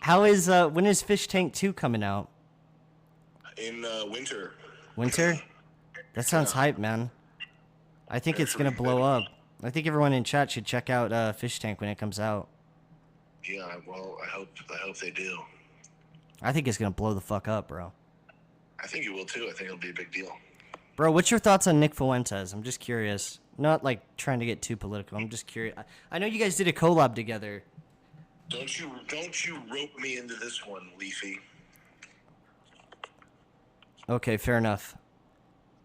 How is when is Fishtank 2 coming out? In winter. Winter? That sounds hype, man. I think it's gonna blow up. I think everyone in chat should check out Fishtank when it comes out. Yeah, well, I hope they do. I think it's gonna blow the fuck up, bro. I think it will too. I think it'll be a big deal. Bro, what's your thoughts on Nick Fuentes? I'm just curious. Not like trying to get too political. I'm just curious. I know you guys did a collab together. Don't you rope me into this one, Leafy. Okay, fair enough.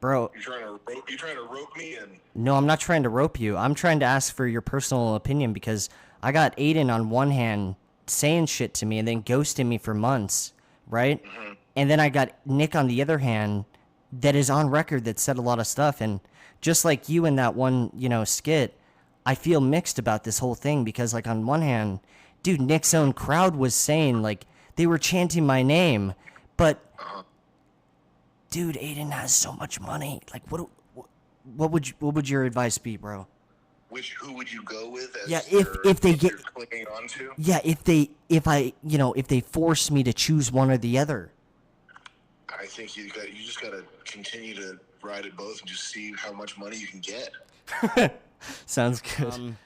Bro, You trying to rope me in? no, I'm not trying to rope you. I'm trying to ask for your personal opinion because I got Adin on one hand saying shit to me and then ghosting me for months, right? Mm-hmm. And then I got Nick on the other hand that is on record that said a lot of stuff. And just like you in that one, skit, I feel mixed about this whole thing because, like, on one hand, dude, Nick's own crowd was saying, like, they were chanting my name, but dude, Adin has so much money. Like, what would your advice be, bro? Who would you go with? As Yeah, if they get clinging on to? Yeah, if they force me to choose one or the other. I think you just gotta continue to ride it both and just see how much money you can get. Sounds good.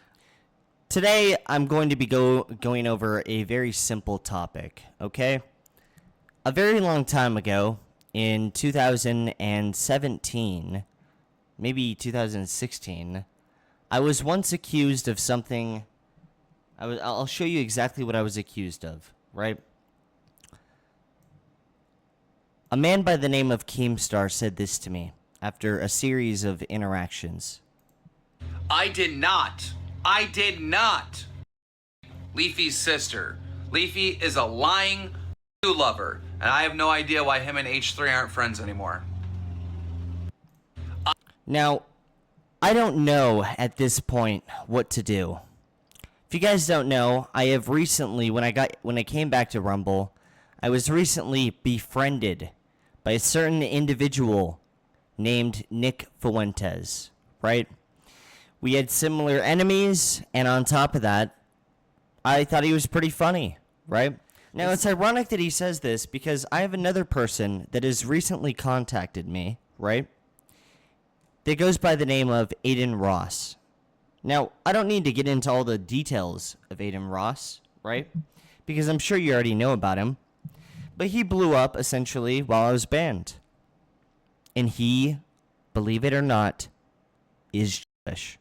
Today I'm going to be going over a very simple topic. Okay, a very long time ago. In 2017, maybe 2016, I was once accused of something. I'll show you exactly what I was accused of, right? A man by the name of Keemstar said this to me after a series of interactions. I did not. Leafy's sister. Leafy is a lying lover, and I have no idea why him and H3 aren't friends anymore. Now, I don't know at this point what to do. If you guys don't know, I have recently, when I came back to Rumble, I was recently befriended by a certain individual named Nick Fuentes, right? We had similar enemies, and on top of that, I thought he was pretty funny, right? Now, it's ironic that he says this because I have another person that has recently contacted me, right? That goes by the name of Adin Ross. Now, I don't need to get into all the details of Adin Ross, right? Because I'm sure you already know about him. But he blew up, essentially, while I was banned. And he, believe it or not, is Jewish.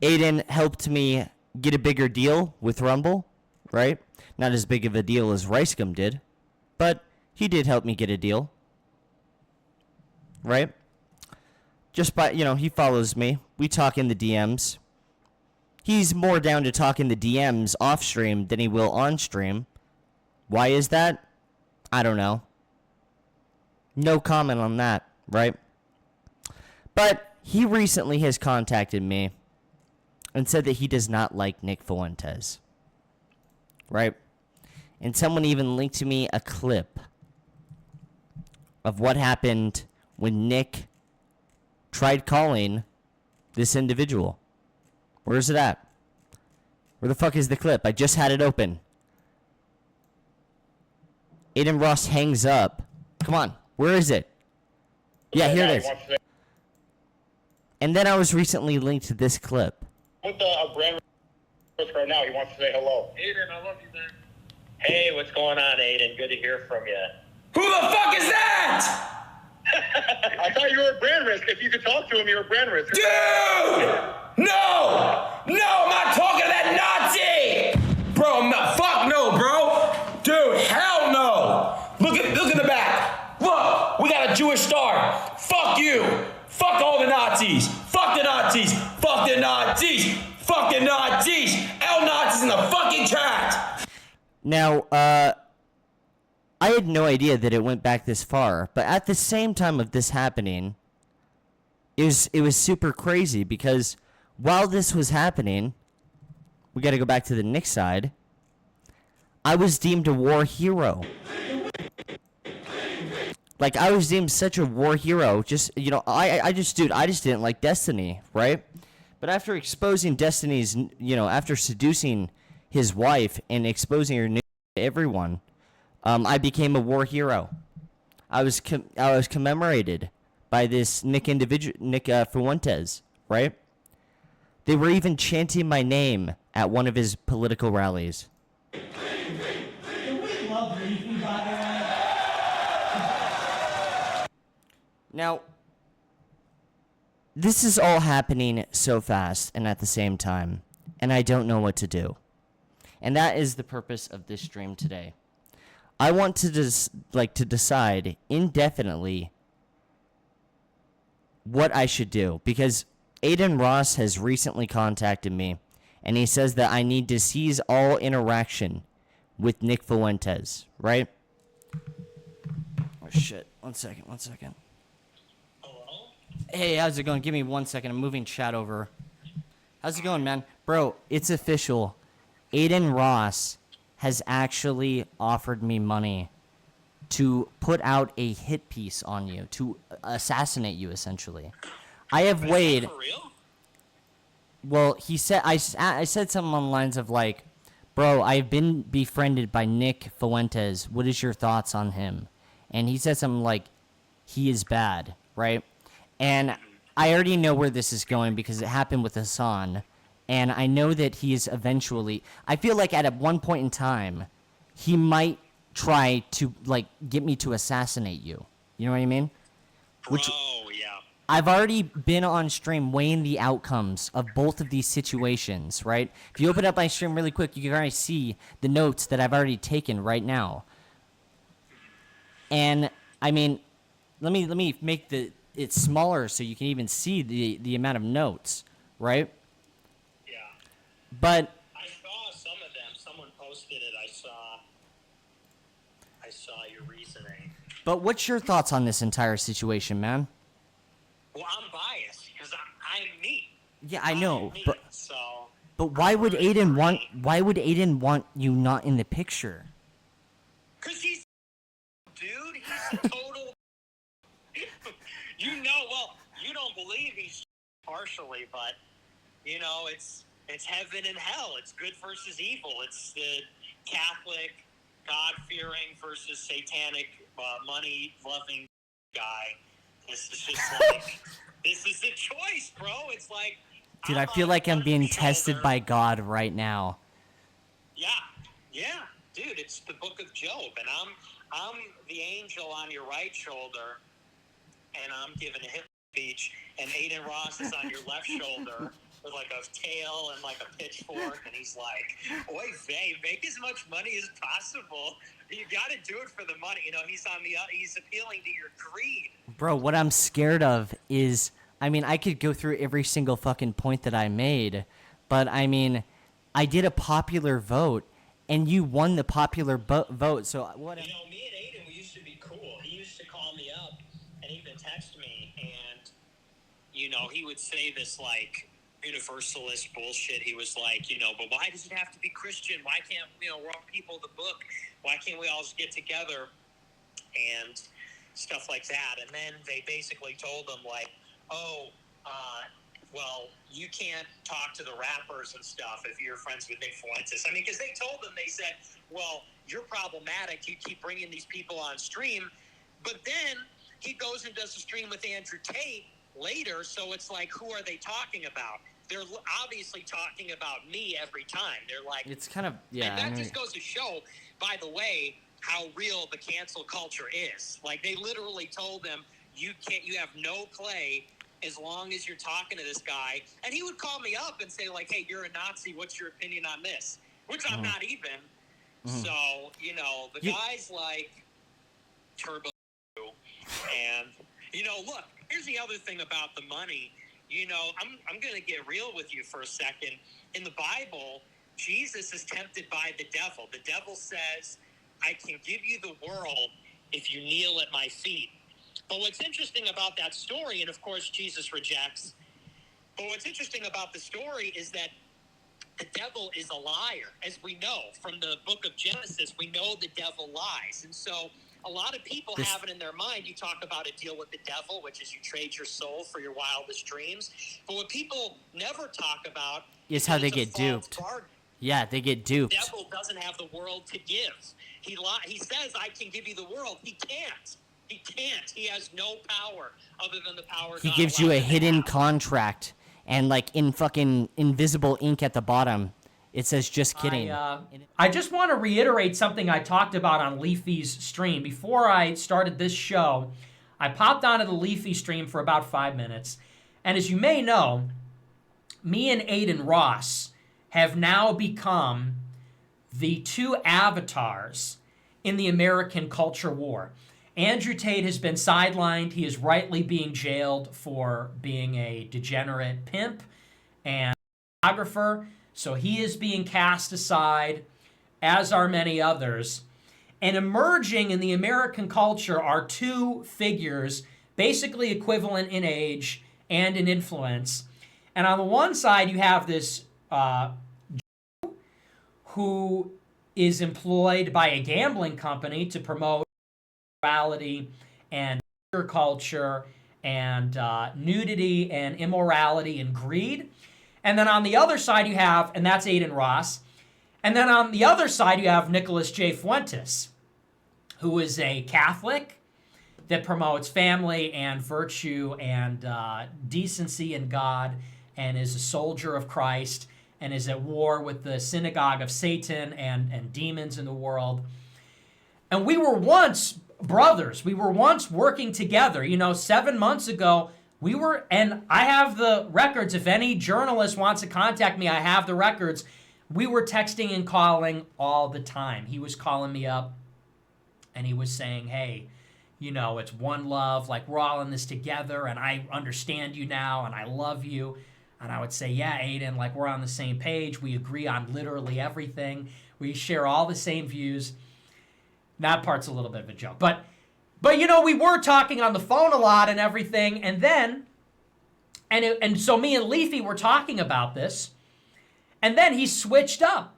Adin helped me get a bigger deal with Rumble, right? Not as big of a deal as Ricegum did, but he did help me get a deal, right? Just by, he follows me. We talk in the DMs. He's more down to talk in the DMs off stream than he will on stream. Why is that? I don't know. No comment on that, right? But he recently has contacted me and said that he does not like Nick Fuentes. Right? And someone even linked to me a clip of what happened when Nick tried calling this individual. Where is it at? Where the fuck is the clip? I just had it open. Adin Ross hangs up. Come on. Where is it? Yeah, here it is. And then I was recently linked to this clip. With a brand right now, he wants to say hello. Adin, I love you, man. Hey, what's going on, Adin? Good to hear from you. Who the fuck is that? I thought you were a brand risk. If you could talk to him, you're a brand risk. Dude! No! No, I'm not talking to that Nazi! Bro, fuck no, bro! Dude, hell no! Look at the back. Look, we got a Jewish star. Fuck you! Fuck all the Nazis! Fuck the Nazis! Fuck the Nazis! Fuck the Nazis! L Nazis in the fucking chat! Now, I had no idea that it went back this far, but at the same time of this happening, it was super crazy because while this was happening, we got to go back to the Nick side. I was deemed a war hero. Like, I was deemed such a war hero. Just, I just didn't like Destiny, right? But after exposing Destiny's, after seducing his wife and exposing her to everyone, I became a war hero. I was commemorated by this Nick Fuentes, right? They were even chanting my name at one of his political rallies. Do we love Leafy, by the way? Now, this is all happening so fast and at the same time, and I don't know what to do. And that is the purpose of this stream today. I want to decide indefinitely what I should do, because Adin Ross has recently contacted me, and he says that I need to cease all interaction with Nick Fuentes, right? Oh shit, one second. Hello? Hey, how's it going? Give me 1 second, I'm moving chat over. How's it going, man? Bro, it's official. Adin Ross has actually offered me money to put out a hit piece on you, to assassinate you, essentially. I have weighed... For real? Well, he said... I said something on the lines of, like, bro, I've been befriended by Nick Fuentes. What is your thoughts on him? And he said something like, he is bad, right? And I already know where this is going because it happened with Hassan. And I know that he is eventually... I feel like at one point in time, he might try to, like, get me to assassinate you. You know what I mean? Which, Yeah. I've already been on stream weighing the outcomes of both of these situations, right? If you open up my stream really quick, you can already see the notes that I've already taken right now. And, I mean, let me make it smaller so you can even see the amount of notes, right? Yeah. But I saw some of them. Someone posted it. I saw your reasoning. But what's your thoughts on this entire situation, man? Well, I'm biased because I'm me. Yeah, I know, Me, but so why would Adin want you not in the picture? because he's dude, he's a total. Well, you don't believe he's partially, but you know, it's heaven and hell. It's good versus evil. It's the Catholic, God-fearing versus satanic, money-loving guy. This is just like, this is the choice, bro. It's like, Dude, I feel like I'm being tested by God right now. Yeah, dude. It's the Book of Job, and I'm the angel on your right shoulder, and I'm giving a hip speech, and Adin Ross is on your left shoulder with like a tail and like a pitchfork, and he's like, "Oi, Vay, make as much money as possible. You got to do it for the money." You know, he's appealing to your greed. Bro, what I'm scared of is, I mean, I could go through every single fucking point that I made, but I mean, I did a popular vote, and you won the popular vote, so what... You know, me and Adin, we used to be cool. He used to call me up and even text me, and, you know, he would say this, like, universalist bullshit. He was like, you know, but why does it have to be Christian? Why can't, you know, we're all people of the book. Why can't we all just get together and stuff like that? And then they basically told him, like, well, you can't talk to the rappers and stuff if you're friends with Nick Fuentes. I mean, because they told him, they said, well, you're problematic. You keep bringing these people on stream. But then he goes and does a stream with Andrew Tate later, so it's like, who are they talking about? They're obviously talking about me every time. They're like... It's kind of... Yeah, and that just goes to show, by the way, how real the cancel culture is. Like, they literally told them, you have no play as long as you're talking to this guy. And he would call me up and say, like, hey, you're a Nazi. What's your opinion on this? Which I'm not even. So, you know, the guy's like turbo. And, you know, look, here's the other thing about the money. You know, I'm going to get real with you for a second. In the Bible, Jesus is tempted by the devil. The devil says, I can give you the world if you kneel at my feet. But what's interesting about that story, and of course Jesus rejects, but what's interesting about the story is that the devil is a liar. As we know from the book of Genesis, we know the devil lies. And so a lot of people have it in their mind. You talk about a deal with the devil, which is you trade your soul for your wildest dreams. But what people never talk about is how they get duped. Yeah, they get duped. The devil doesn't have the world to give. He says, I can give you the world. He can't. He can't. He has no power other than the power He God gives you a allows him to hidden have. contract, and like in fucking invisible ink at the bottom, it says "just kidding." I just want to reiterate something I talked about on Leafy's stream. Before I started this show, I popped onto the Leafy stream for about 5 minutes. And as you may know, me and Adin Ross have now become the two avatars in the American culture war. Andrew Tate has been sidelined. He is rightly being jailed for being a degenerate pimp and photographer. So he is being cast aside, as are many others. And emerging in the American culture are two figures basically equivalent in age and in influence. And on the one side, you have this Jew who is employed by a gambling company to promote morality and culture and nudity and immorality and greed. And then on the other side you have, and that's Adin Ross, and then on the other side you have Nicholas J. Fuentes, who is a Catholic that promotes family and virtue and decency in God, and is a soldier of Christ, and is at war with the synagogue of Satan and demons in the world. And we were once brothers. We were once working together. 7 months ago, we were, and I have the records. If any journalist wants to contact me, I have the records. We were texting and calling all the time. He was calling me up, and he was saying, hey, it's one love, like we're all in this together, and I understand you now, and I love you. And I would say, yeah, Adin, like we're on the same page. We agree on literally everything. We share all the same views. That part's a little bit of a joke. But we were talking on the phone a lot and everything. And then, and so me and Leafy were talking about this. And then he switched up.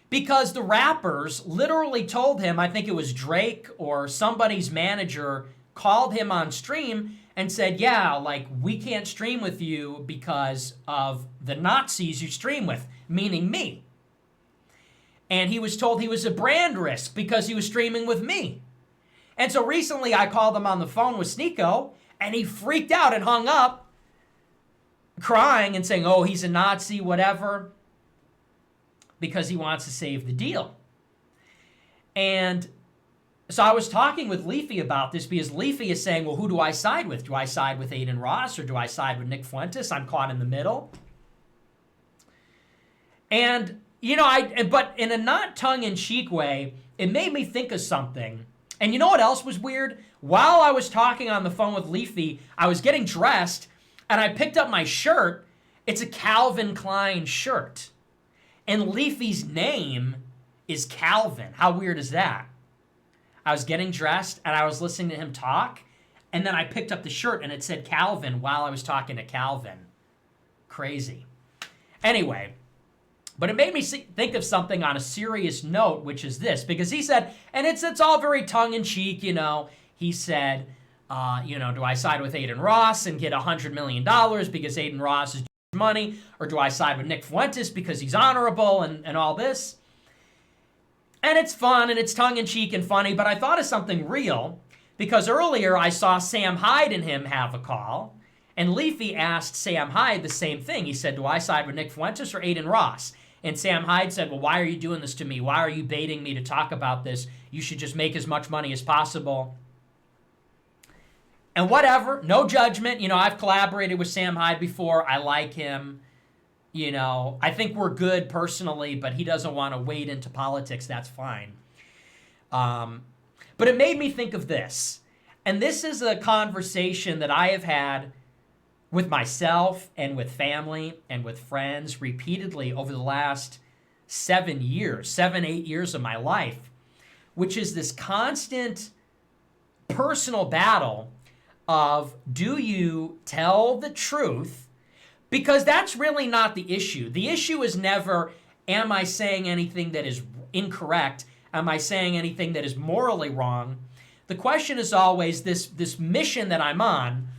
Because the rappers literally told him, I think it was Drake or somebody's manager called him on stream and said, yeah, like we can't stream with you because of the Nazis you stream with, meaning me. And he was told he was a brand risk because he was streaming with me. And so recently I called him on the phone with Sneeko, and he freaked out and hung up, crying and saying, oh, he's a Nazi, whatever, because he wants to save the deal. And so I was talking with Leafy about this because Leafy is saying, well, who do I side with? Do I side with Adin Ross or do I side with Nick Fuentes? I'm caught in the middle. And, but in a not tongue-in-cheek way, it made me think of something. And you know what else was weird? While I was talking on the phone with Leafy, I was getting dressed, and I picked up my shirt. It's a Calvin Klein shirt. And Leafy's name is Calvin. How weird is that? I was getting dressed, and I was listening to him talk, and then I picked up the shirt, and it said Calvin while I was talking to Calvin. Crazy. Anyway, but it made me think of something on a serious note, which is this, because he said, and it's all very tongue-in-cheek, he said, do I side with Adin Ross and get $100 million because Adin Ross is money, or do I side with Nick Fuentes because he's honorable and all this? And it's fun, and it's tongue-in-cheek and funny, but I thought of something real, because earlier I saw Sam Hyde and him have a call, and Leafy asked Sam Hyde the same thing. He said, do I side with Nick Fuentes or Adin Ross? And Sam Hyde said, well, why are you doing this to me? Why are you baiting me to talk about this? You should just make as much money as possible. And whatever, no judgment. I've collaborated with Sam Hyde before. I like him. I think we're good personally, but he doesn't want to wade into politics. That's fine. But it made me think of this. And this is a conversation that I have had with myself and with family and with friends repeatedly over the last 8 years of my life, which is this constant personal battle of, do you tell the truth? Because that's really not the issue. The issue is never, am I saying anything that is incorrect? Am I saying anything that is morally wrong? The question is always this mission that I'm on.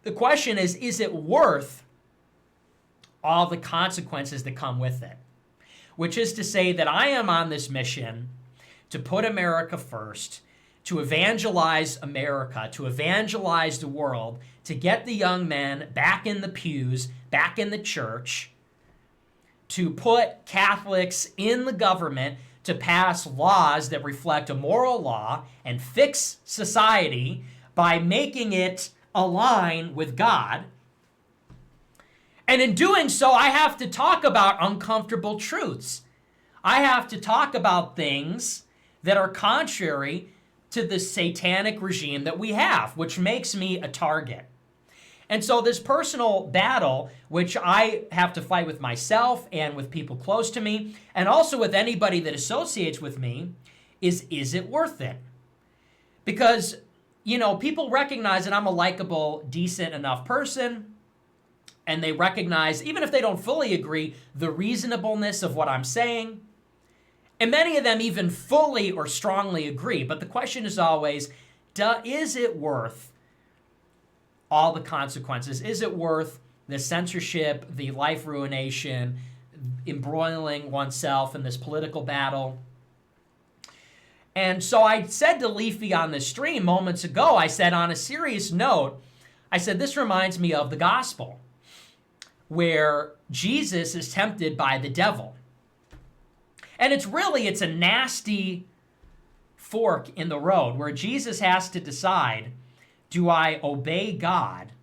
The question is it worth all the consequences that come with it? which is to say that I am on this mission to put America first, to evangelize America, to evangelize the world, to get the young men back in the pews, back in the church, to put Catholics in the government, to pass laws that reflect a moral law and fix society by making it align with God. And in doing so, I have to talk about uncomfortable truths. I have to talk about things that are contrary to the satanic regime that we have, which makes me a target. And so this personal battle, which I have to fight with myself and with people close to me, and also with anybody that associates with me, is it worth it? Because, you know, people recognize that I'm a likable, decent enough person, and they recognize, even if they don't fully agree, the reasonableness of what I'm saying. And many of them even fully or strongly agree. But the question is always, is it worth all the consequences? Is it worth the censorship, the life ruination, embroiling oneself in this political battle? And so I said to Leafy on the stream moments ago, I said, on a serious note, I said, this reminds me of the gospel, where Jesus is tempted by the devil. And it's a nasty fork in the road where Jesus has to decide, do I obey God,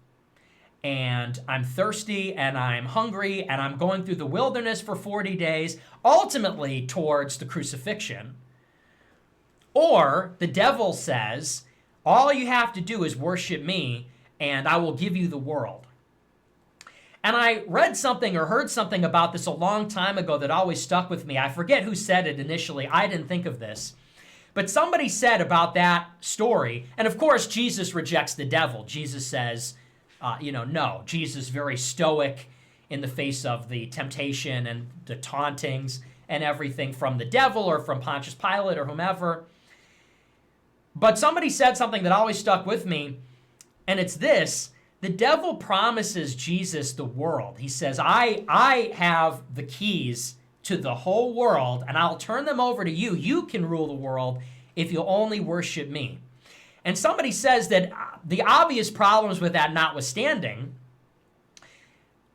and I'm thirsty and I'm hungry and I'm going through the wilderness for 40 days, ultimately towards the crucifixion? Or the devil says, all you have to do is worship me and I will give you the world. And I read something or heard something about this a long time ago that always stuck with me. I forget who said it initially. I didn't think of this. But somebody said about that story, and of course Jesus rejects the devil. Jesus says, no. Jesus very stoic in the face of the temptation and the tauntings and everything from the devil or from Pontius Pilate or whomever. But somebody said something that always stuck with me, and it's this. The devil promises Jesus the world. He says, I have the keys to the whole world, and I'll turn them over to you. You can rule the world if you'll only worship me. And somebody says that the obvious problems with that notwithstanding,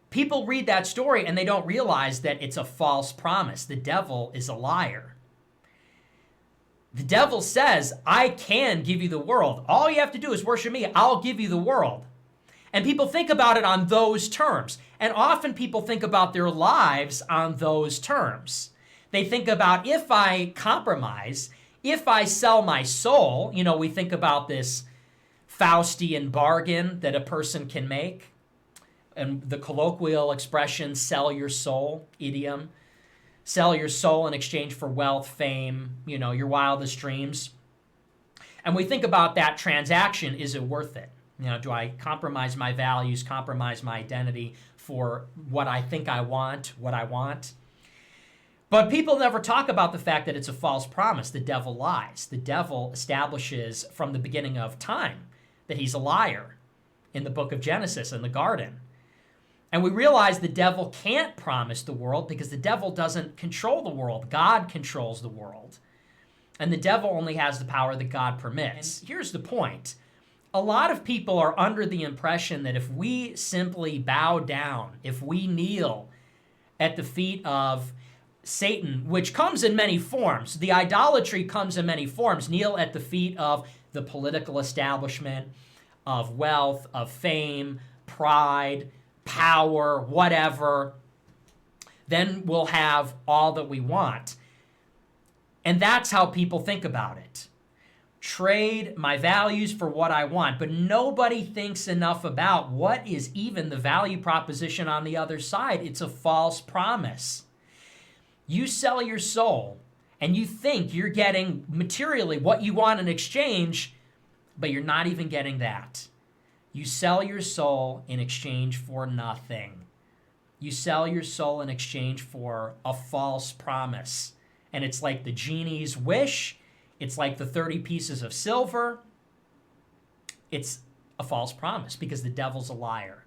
people read that story and they don't realize that it's a false promise. The devil is a liar. The devil says, I can give you the world. All you have to do is worship me. I'll give you the world. And people think about it on those terms. And often people think about their lives on those terms. They think about, if I compromise, if I sell my soul, we think about this Faustian bargain that a person can make. And the colloquial expression, sell your soul, idiom. Sell your soul in exchange for wealth, fame, your wildest dreams. And we think about that transaction, is it worth it? Do I compromise my values, compromise my identity for what I think I want, what I want? But people never talk about the fact that it's a false promise. The devil lies. The devil establishes from the beginning of time that he's a liar in the book of Genesis in the garden. And we realize the devil can't promise the world because the devil doesn't control the world. God controls the world. And the devil only has the power that God permits. And here's the point. A lot of people are under the impression that if we simply bow down, if we kneel at the feet of Satan, which comes in many forms, the idolatry comes in many forms, kneel at the feet of the political establishment, of wealth, of fame, pride, power, whatever, then we'll have all that we want. And that's how people think about it. Trade my values for what I want, but nobody thinks enough about what is even the value proposition on the other side. It's a false promise. You sell your soul and you think you're getting materially what you want in exchange, but you're not even getting that. You sell your soul in exchange for nothing. You sell your soul in exchange for a false promise. And it's like the genie's wish. It's like the 30 pieces of silver. It's a false promise because the devil's a liar.